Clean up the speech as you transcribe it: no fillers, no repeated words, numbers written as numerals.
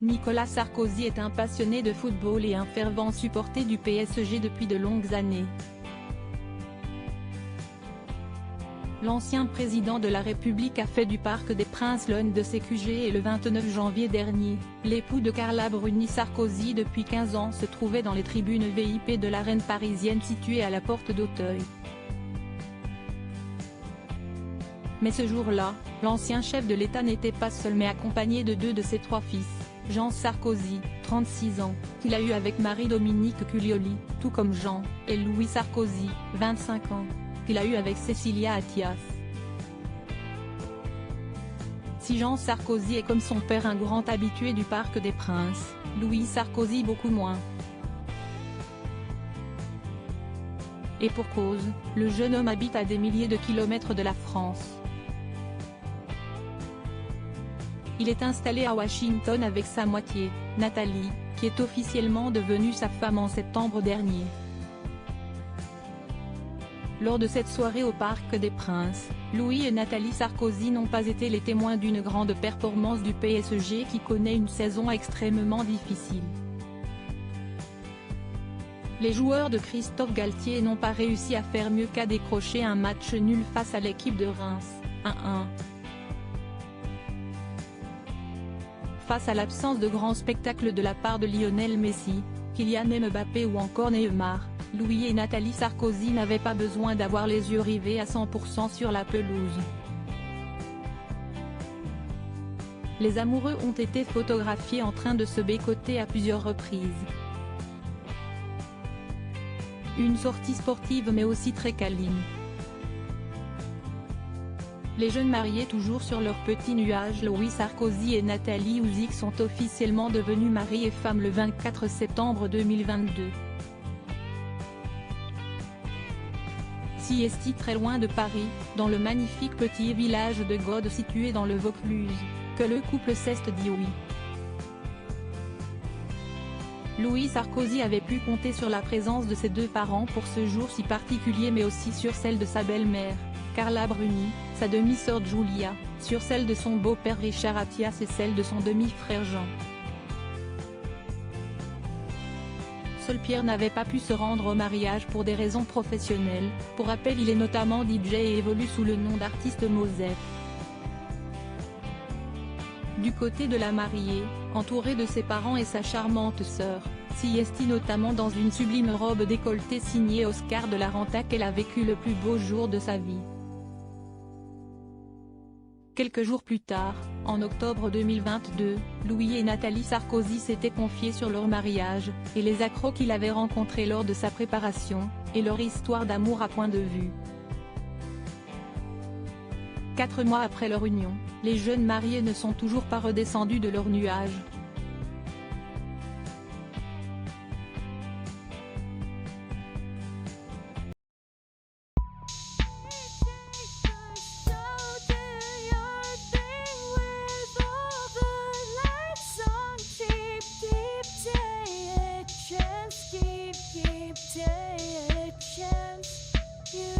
Nicolas Sarkozy est un passionné de football et un fervent supporter du PSG depuis de longues années. L'ancien président de la République a fait du Parc des Princes l'un de ses QG et le 29 janvier dernier, l'époux de Carla Bruni Sarkozy depuis 15 ans se trouvait dans les tribunes VIP de l'arène parisienne située à la porte d'Auteuil. Mais ce jour-là, l'ancien chef de l'État n'était pas seul mais accompagné de deux de ses trois fils, Jean Sarkozy, 36 ans, qu'il a eu avec Marie-Dominique Culioli, tout comme Jean, et Louis Sarkozy, 25 ans, qu'il a eu avec Cécilia Attias. Si Jean Sarkozy est comme son père un grand habitué du Parc des Princes, Louis Sarkozy beaucoup moins. Et pour cause, le jeune homme habite à des milliers de kilomètres de la France. Il est installé à Washington avec sa moitié, Nathalie, qui est officiellement devenue sa femme en septembre dernier. Lors de cette soirée au Parc des Princes, Louis et Nathalie Sarkozy n'ont pas été les témoins d'une grande performance du PSG qui connaît une saison extrêmement difficile. Les joueurs de Christophe Galtier n'ont pas réussi à faire mieux qu'à décrocher un match nul face à l'équipe de Reims, 1-1. Face à l'absence de grands spectacles de la part de Lionel Messi, Kylian Mbappé ou encore Neymar, Louis et Nathalie Sarkozy n'avaient pas besoin d'avoir les yeux rivés à 100% sur la pelouse. Les amoureux ont été photographiés en train de se bécoter à plusieurs reprises. Une sortie sportive mais aussi très câline. Les jeunes mariés toujours sur leur petit nuage. Louis Sarkozy et Nathalie Ouzic sont officiellement devenus mari et femme le 24 septembre 2022. Siesti très loin de Paris, dans le magnifique petit village de Gaude situé dans le Vaucluse, que le couple s'est dit oui. Louis Sarkozy avait pu compter sur la présence de ses deux parents pour ce jour si particulier mais aussi sur celle de sa belle-mère, Carla Bruni, sa demi-sœur Julia, sur celle de son beau-père Richard Attias et celle de son demi-frère Jean. Seul Pierre n'avait pas pu se rendre au mariage pour des raisons professionnelles. Pour rappel, il est notamment DJ et évolue sous le nom d'artiste Mosef. Du côté de la mariée, entourée de ses parents et sa charmante sœur, siesti notamment dans une sublime robe décolletée signée Oscar de la Renta qu'elle a vécu le plus beau jour de sa vie. Quelques jours plus tard, en octobre 2022, Louis et Nathalie Sarkozy s'étaient confiés sur leur mariage, et les accrocs qu'il avait rencontrés lors de sa préparation, et leur histoire d'amour à point de vue. 4 mois après leur union, les jeunes mariés ne sont toujours pas redescendus de leur nuage. Keep take a chance. You